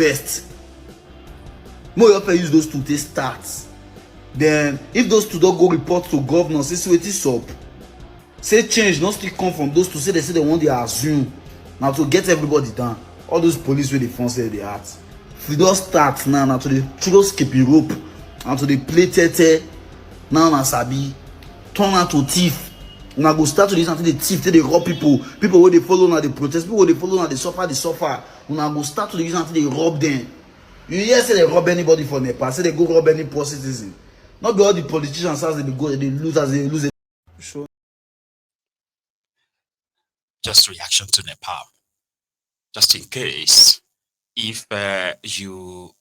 best. More of use those two to start. Then if those two don't go report to governor, say what is up. Say change, not still come from those two. Say they want to assume now to get everybody down. All those police where they fund say they act. If we don't start now to the just keep it rope and to the play tete now na sabi turn out to thief. Una go start to this until the thief till they rob people where they follow now they protest, people where they follow now they suffer. Una go start to this until they rob them. You hear say they rob anybody for Nepal, say they go rob any poor citizen. Not be all the politicians as they go, they lose as they lose. Sure. Just reaction to Nepal. Just in case, if you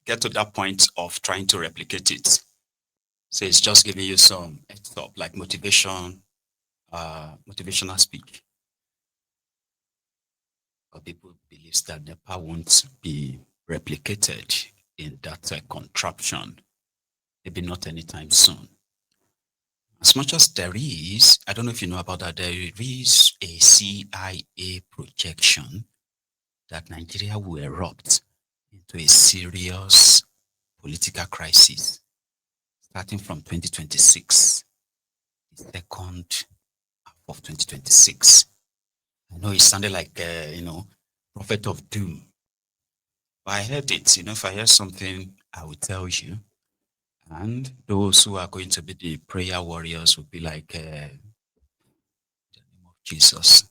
get to that point of trying to replicate it, so it's just giving you some heads up, like motivational speech. But people believe that Nepal won't be replicated in that contraption, maybe not anytime soon. As much as there is, I don't know if you know about that, there is a CIA projection that Nigeria will erupt into a serious political crisis starting from 2026, the second half of 2026. I know it sounded like, prophet of doom. But I heard it, if I hear something, I will tell you. And those who are going to be the prayer warriors will be like, in the name of Jesus,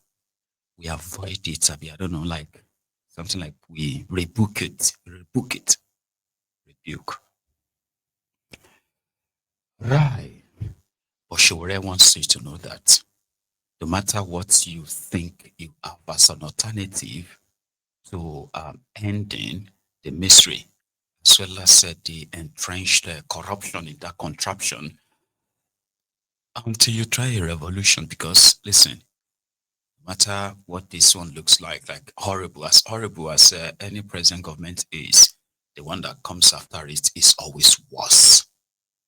we avoid it. I don't know, like something like we rebuke it. Rebuke. Right. But Shore wants you to know that no matter what you think you have as an alternative to ending the misery, as well as the entrenched corruption in that contraption, until you try a revolution. Because listen, no matter what this one looks like horrible as any present government is, the one that comes after it is always worse.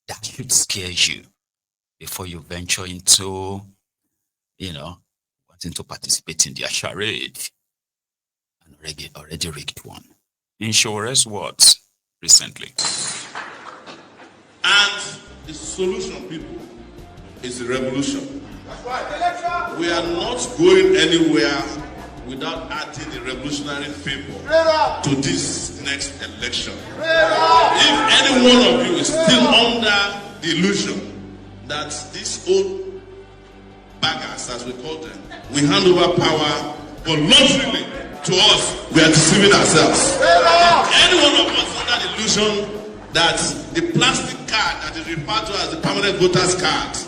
That should scare you before you venture into, wanting to participate in their charade, and already rigged one. In Shore's words, recently. And the solution, people, is a revolution. That's right. We are not going anywhere without adding the revolutionary favor to this next election. If any one of you is still under the illusion that these old baggers, as we call them, we hand over power voluntarily to us, we are deceiving ourselves. If any one of us under the illusion that the plastic card that is referred to as the permanent voter's card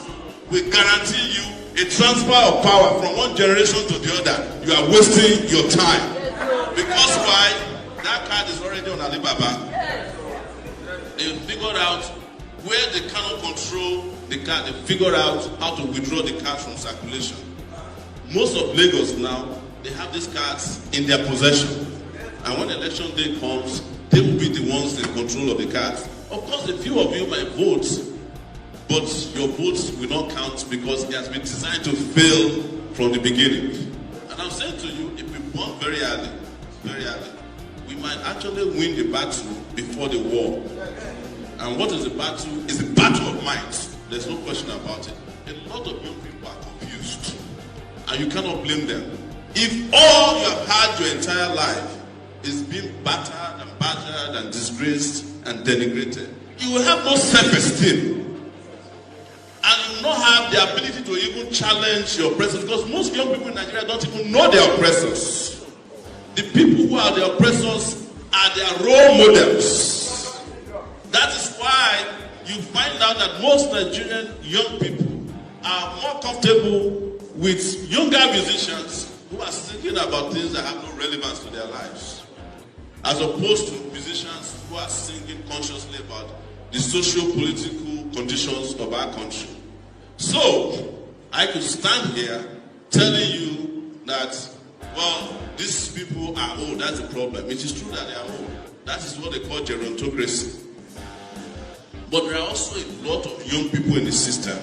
will guarantee you a transfer of power from one generation to the other, you are wasting your time. Because why? That card is already on Alibaba. They figured out where they cannot control the card. They figured out how to withdraw the card from circulation. Most of Lagos now, they have these cards in their possession. And when election day comes, they will be the ones in control of the cards. Of course, a few of you might vote, but your votes will not count because it has been designed to fail from the beginning. And I'm saying to you, if we born very early, we might actually win the battle before the war. And what is the battle? It's the battle of minds. There's no question about it. A lot of young people are confused, and you cannot blame them. If all you have had your entire life is being battered and badgered and disgraced and denigrated, you will have no self-esteem. And you will not have the ability to even challenge your oppressors, because most young people in Nigeria don't even know their oppressors. The people who are the oppressors are their role models. That is why you find out that most Nigerian young people are more comfortable with younger musicians who are singing about things that have no relevance to their lives, as opposed to musicians who are singing consciously about the socio-political conditions of our country. So, I could stand here telling you that, well, these people are old, that's the problem. It is true that they are old. That is what they call gerontocracy. But there are also a lot of young people in the system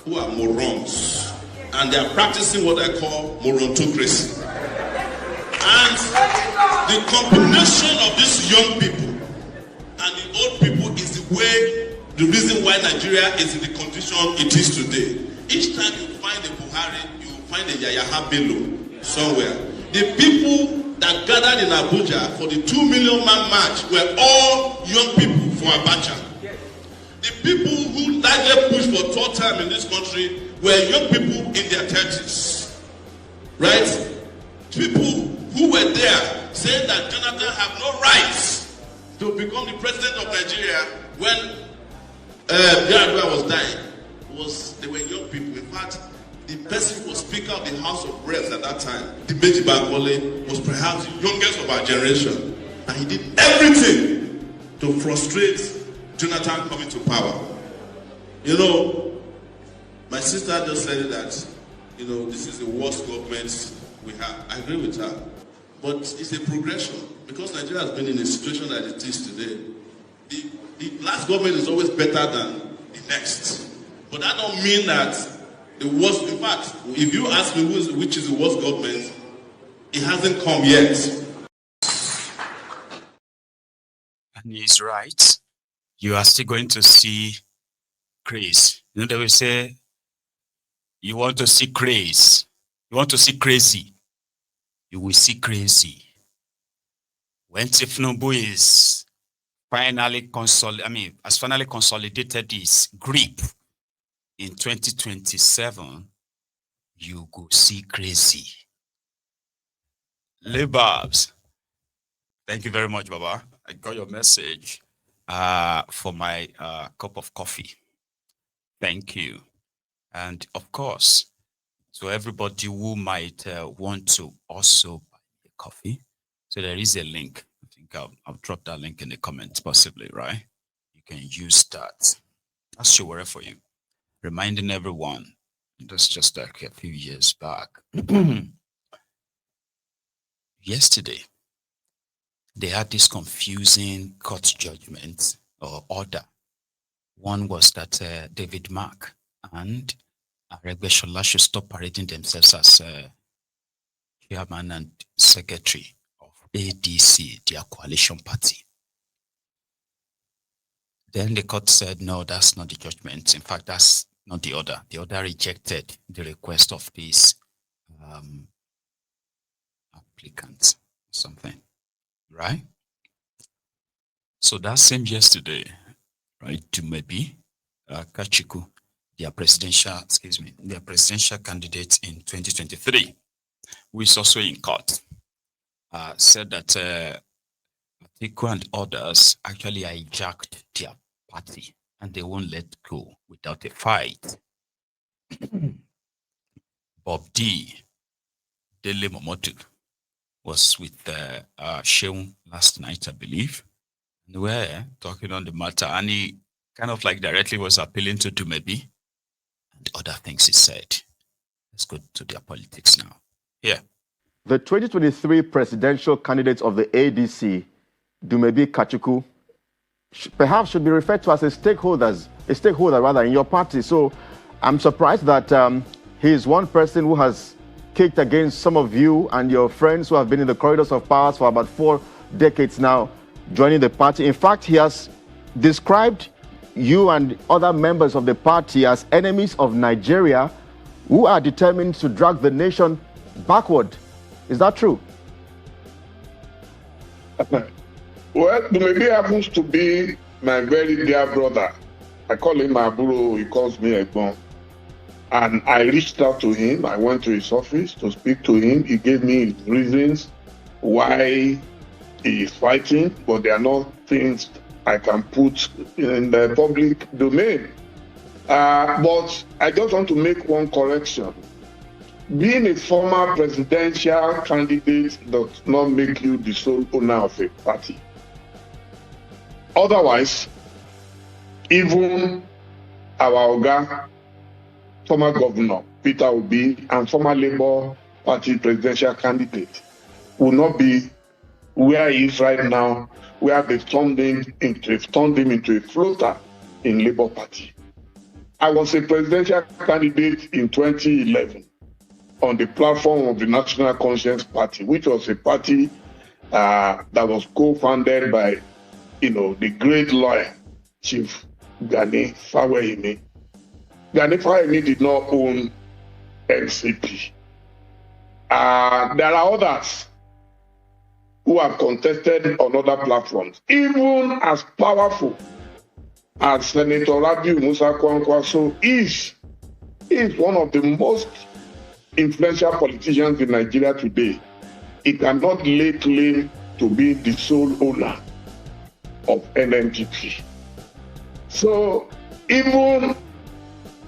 who are morons, and they are practicing what I call morontocracy. And The combination of these young people and the old people is the reason why Nigeria is in the condition it is today. Each time you find a Buhari, you find a Yahya Bello somewhere. The people that gathered in Abuja for the 2 million man march were all young people for Abacha. The people who largely pushed for third term in this country were young people in their 30s. Right? People who were there saying that Jonathan have no rights to become the president of Nigeria when Yar'Adua was dying. They were young people. In fact, the person who was Speaker of the House of Reps at that time, Dumebi was perhaps the youngest of our generation. And he did everything to frustrate Jonathan coming to power. You know, my sister just said that, you know, this is the worst government we have. I agree with her. But it's a progression because Nigeria has been in a situation that it is today. The last government is always better than the next. But that don't mean that the worst, in fact, if you ask me which is the worst government, it hasn't come yet. And he's right. You are still going to see craze. You know, they will say, you want to see craze. You want to see crazy. You will see crazy. When Tinubu is finally consolidated his grip in 2027, you go see crazy. Lababs, thank you very much, Baba. I got your message for my cup of coffee. Thank you. And of course, to everybody who might want to also buy a coffee, so there is a link. I think I'll drop that link in the comments, possibly, right? You can use that. That's sure for you. Reminding everyone, that's just like a few years back. Yesterday, they had this confusing court judgment or order. One was that David Mark and Aregbesola should stop parading themselves as chairman and secretary of ADC, their coalition party. Then the court said, no, that's not the judgment. In fact, that's not the order. The order rejected the request of these applicants, something, right? So that same yesterday, right, Dumebi, Kach, their presidential candidate in 2023, who is also in court, said that Atiku and others actually hijacked their party and they won't let go without a fight. Bob D, Dele Momodu, was with Sheung last night, I believe. And we were talking on the matter, and he kind of like directly was appealing to Dumebi and other things he said. Let's go to their politics now. Here. The 2023 presidential candidate of the ADC, Dumebi Kach, perhaps should be referred to as a stakeholder in your party. So I'm surprised that he is one person who has kicked against some of you and your friends who have been in the corridors of power for about 4 decades now, joining the party. In fact, he has described you and other members of the party as enemies of Nigeria who are determined to drag the nation backward. Is that true? Well, Dumebi happens to be my very dear brother. I call him my bro, he calls me Egbon. And I reached out to him. I went to his office to speak to him. He gave me his reasons why he is fighting, but they are not things I can put in the public domain. But I just want to make one correction. Being a former presidential candidate does not make you the sole owner of a party. Otherwise, even our Oga, former governor Peter Obi, and former Labour Party presidential candidate will not be where he is right now, where they've turned him into a floater in Labour Party. I was a presidential candidate in 2011 on the platform of the National Conscience Party, which was a party that was co-founded by, the great lawyer, Chief Gani Fawehimi. Gani Fawehimi did not own NCP. There are others who have contested on other platforms, even as powerful as Senator Rabiu Musa Kwankwaso is one of the most influential politicians in Nigeria today. He cannot lay claim to be the sole owner of NNPP. So even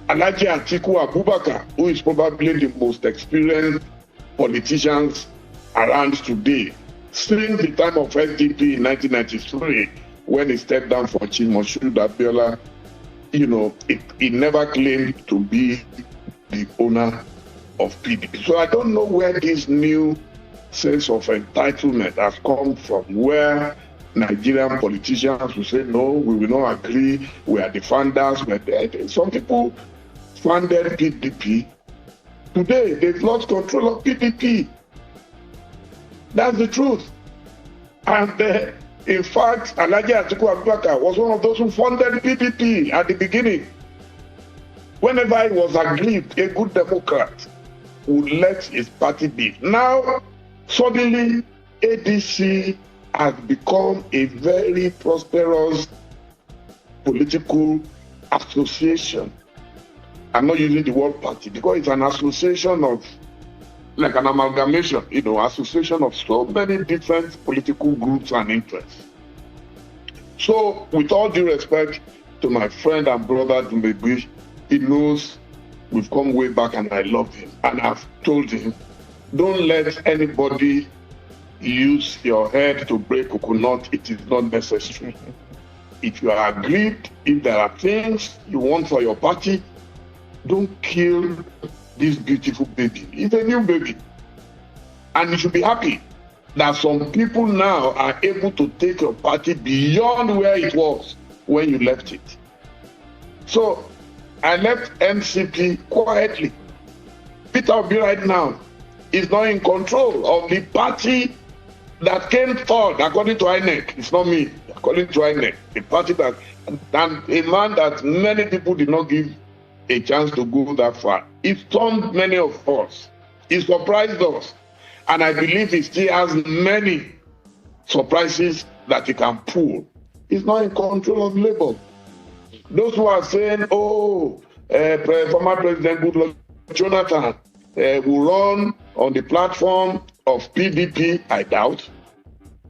Alhaji Atiku Abubakar, who is probably the most experienced politicians around today, since the time of SDP in 1993, when he stepped down for Chief Moshood Abiola, he never claimed to be the owner of PDP. So I don't know where this new sense of entitlement has come from, where Nigerian politicians will say, no, we will not agree, we are the founders. Some people funded PDP. Today, they've lost control of PDP. That's the truth. And in fact, Alhaji Atiku Abubakar was one of those who funded PDP at the beginning. Whenever he was aggrieved, a good Democrat would let his party be. Now, suddenly, ADC has become a very prosperous political association. I'm not using the word party because it's an association of, like an amalgamation, association of so many different political groups and interests. So, with all due respect to my friend and brother Dumebi, he knows we've come way back and I love him. And I've told him, don't let anybody use your head to break coconut. It is not necessary. If you are aggrieved, if there are things you want for your party, don't kill this beautiful baby. It's a new baby. And you should be happy that some people now are able to take your party beyond where it was when you left it. So I left NCP quietly. Peter Obi right now is not in control of the party that came third, according to INEC. It's not me, according to INEC. The party that, and a man that many people did not give a chance to go that far. He stunned many of us. He surprised us. And I believe he still has many surprises that he can pull. He's not in control of Labour. Those who are saying, former President Goodluck Jonathan will run on the platform of PDP, I doubt.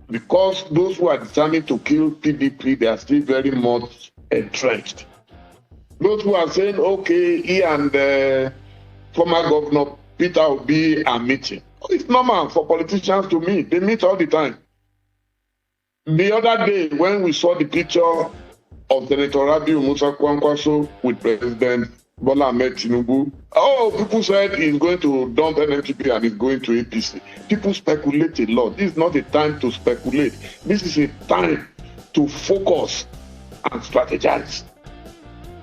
Because those who are determined to kill PDP, they are still very much entrenched. Those who are saying, okay, he and former Governor Peter Obi are meeting. It's normal for politicians to meet. They meet all the time. The other day, when we saw the picture of Senator Rabiu Musa Kwankwaso with President Bola Ahmed Tinubu, people said he's going to dump NNPP and he's going to APC. People speculate a lot. This is not a time to speculate. This is a time to focus and strategize.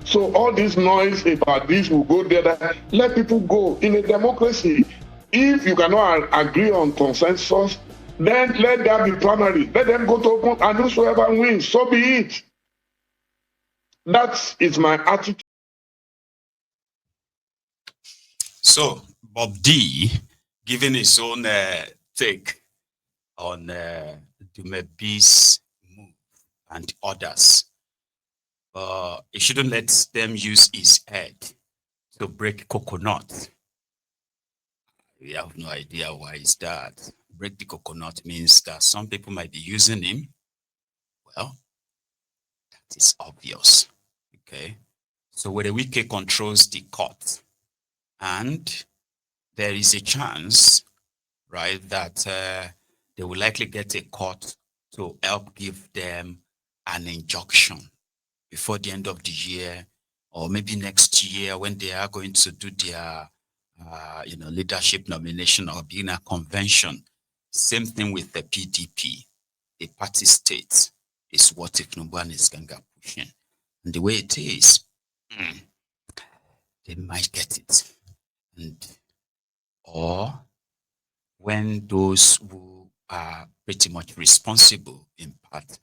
So all this noise about this will go there, let people go. In a democracy, if you cannot agree on consensus, then let there be primary. Let them go to open, and whosoever wins, so be it. That is my attitude. So, Bob D, giving his own take on Dumebi's move and others. He shouldn't let them use his head to break coconut. We have no idea why is that. Break the coconut means that some people might be using him. Well, that is obvious. Okay. So where the wicked controls the court, and there is a chance, right, that they will likely get a court to help give them an injunction before the end of the year, or maybe next year when they are going to do their leadership nomination or being a convention. Same thing with the PDP. The party state is what if Nuban is Ganga pushing. And the way it is, they might get it. Or when those who are pretty much responsible in part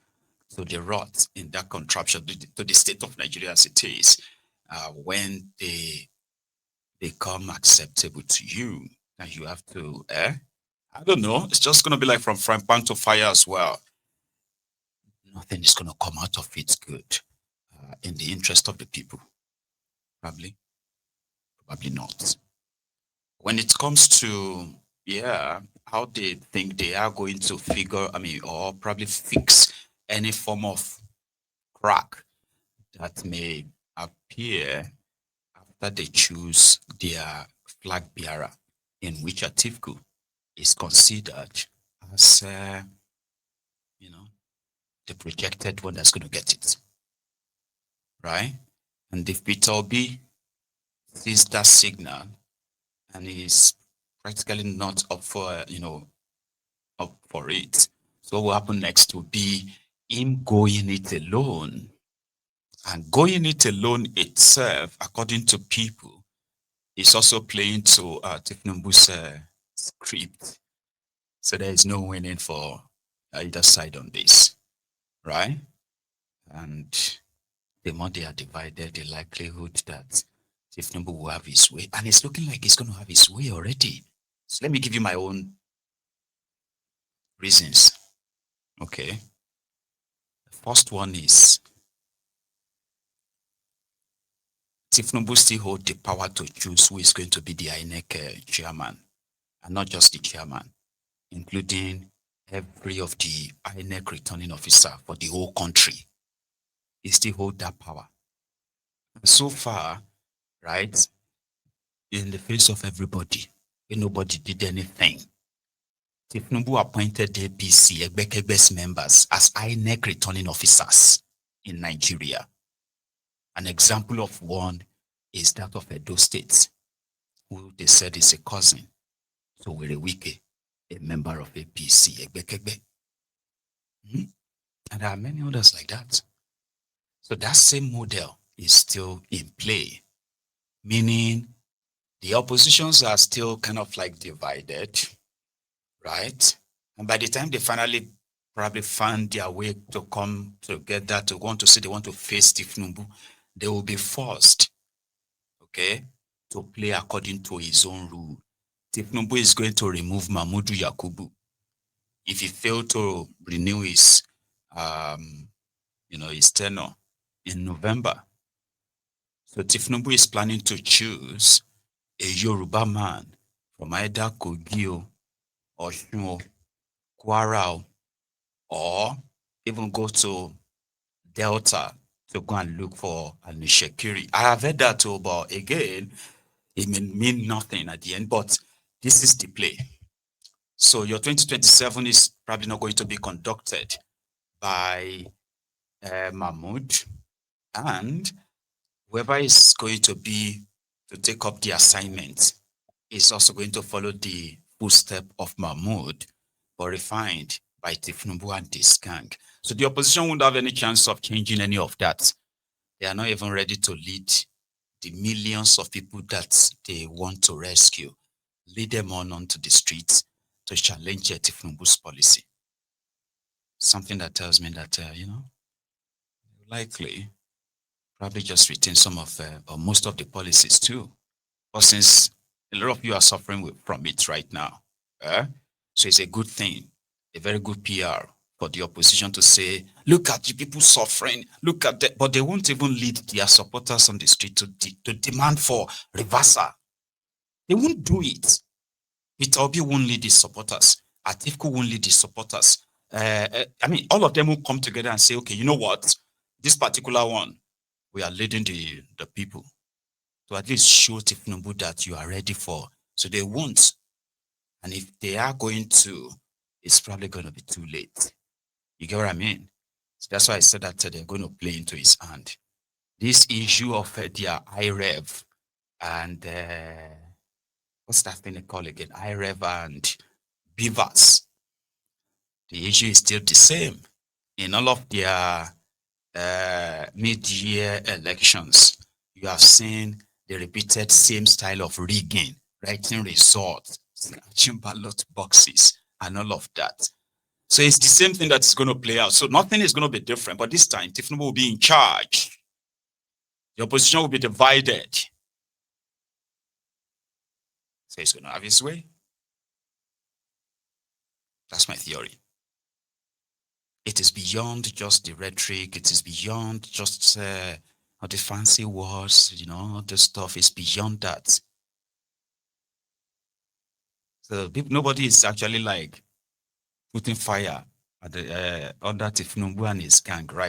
to the rot in that contraption, to the state of Nigeria as it is, when they become acceptable to you, and you have to, I don't know, it's just going to be like from frying pan to fire as well. Nothing is going to come out of it good in the interest of the people. Probably not. When it comes to, how they think they are going to figure, or probably fix any form of crack that may appear after they choose their flag bearer, in which Atiku is considered as, the projected one that's going to get it, right? And if Peter Obi sees that signal and is practically not up for, up for it, so what will happen next will be him going it alone. And going it alone itself, according to people, is also playing to Tinubu's script. So there is no winning for either side on this, right? And the more they are divided, the likelihood that Tinubu will have his way, and it's looking like he's going to have his way already. So let me give you my own reasons. Okay. The first one is Tinubu still hold the power to choose who is going to be the INEC chairman, and not just the chairman, including every of the INEC returning officer for the whole country. He still hold that power. And so far, right, in the face of everybody, nobody did anything. Tinubu appointed the APC, Egbekegbe's members, as INEC returning officers in Nigeria. An example of one is that of Edo State, who they said is a cousin to Werewike, a member of APC, Egbekegbe. And there are many others like that. So that same model is still in play, meaning the oppositions are still kind of like divided, right? And by the time they finally probably find their way to come together to want to say they want to face Tinubu, they will be forced, okay, to play according to his own rule. Tinubu is going to remove Momodu Yakubu if he failed to renew his, his tenure in November. So Tinubu is planning to choose a Yoruba man from either Kogi, Osun, Kwara, or even go to Delta to go and look for an Ishekiri. I have heard that too, but again, it may mean nothing at the end, but this is the play. So your 2027 is probably not going to be conducted by Mahmoud, and whoever is going to be to take up the assignment is also going to follow the footstep of Mahmoud, but refined by Tinubu and this gang. So the opposition won't have any chance of changing any of that. They are not even ready to lead the millions of people that they want to rescue, lead them on onto the streets to challenge Tinubu's policy. Something that tells me that, likely probably just retain some of, or most of the policies too. But since a lot of you are suffering from it right now, so it's a good thing, a very good PR for the opposition to say, look at the people suffering, look at that, but they won't even lead their supporters on the street to demand for reversal. They won't do it. Peter Obi won't lead his supporters. Atiku won't lead his supporters. All of them will come together and say, okay, you know what? This particular one, we are leading the people. To at least show Tinubu that you are ready for. So they won't. And if they are going to, it's probably going to be too late. You get what I mean? So that's why I said that they're going to play into his hand. This issue of their IREV and what's that thing they call again? IREV and Beavers. The issue is still the same. In all of their mid-year elections, you have seen the repeated same style of rigging, writing results, snatching ballot boxes, and all of that. So it's the same thing that's going to play out. So nothing is going to be different, but this time Tinubu will be in charge. The opposition will be divided. So he's going to have his way. That's my theory. It is beyond just the rhetoric. It is beyond just the fancy words, the stuff is beyond that. So nobody is actually like putting fire at under Tinubu and his gang right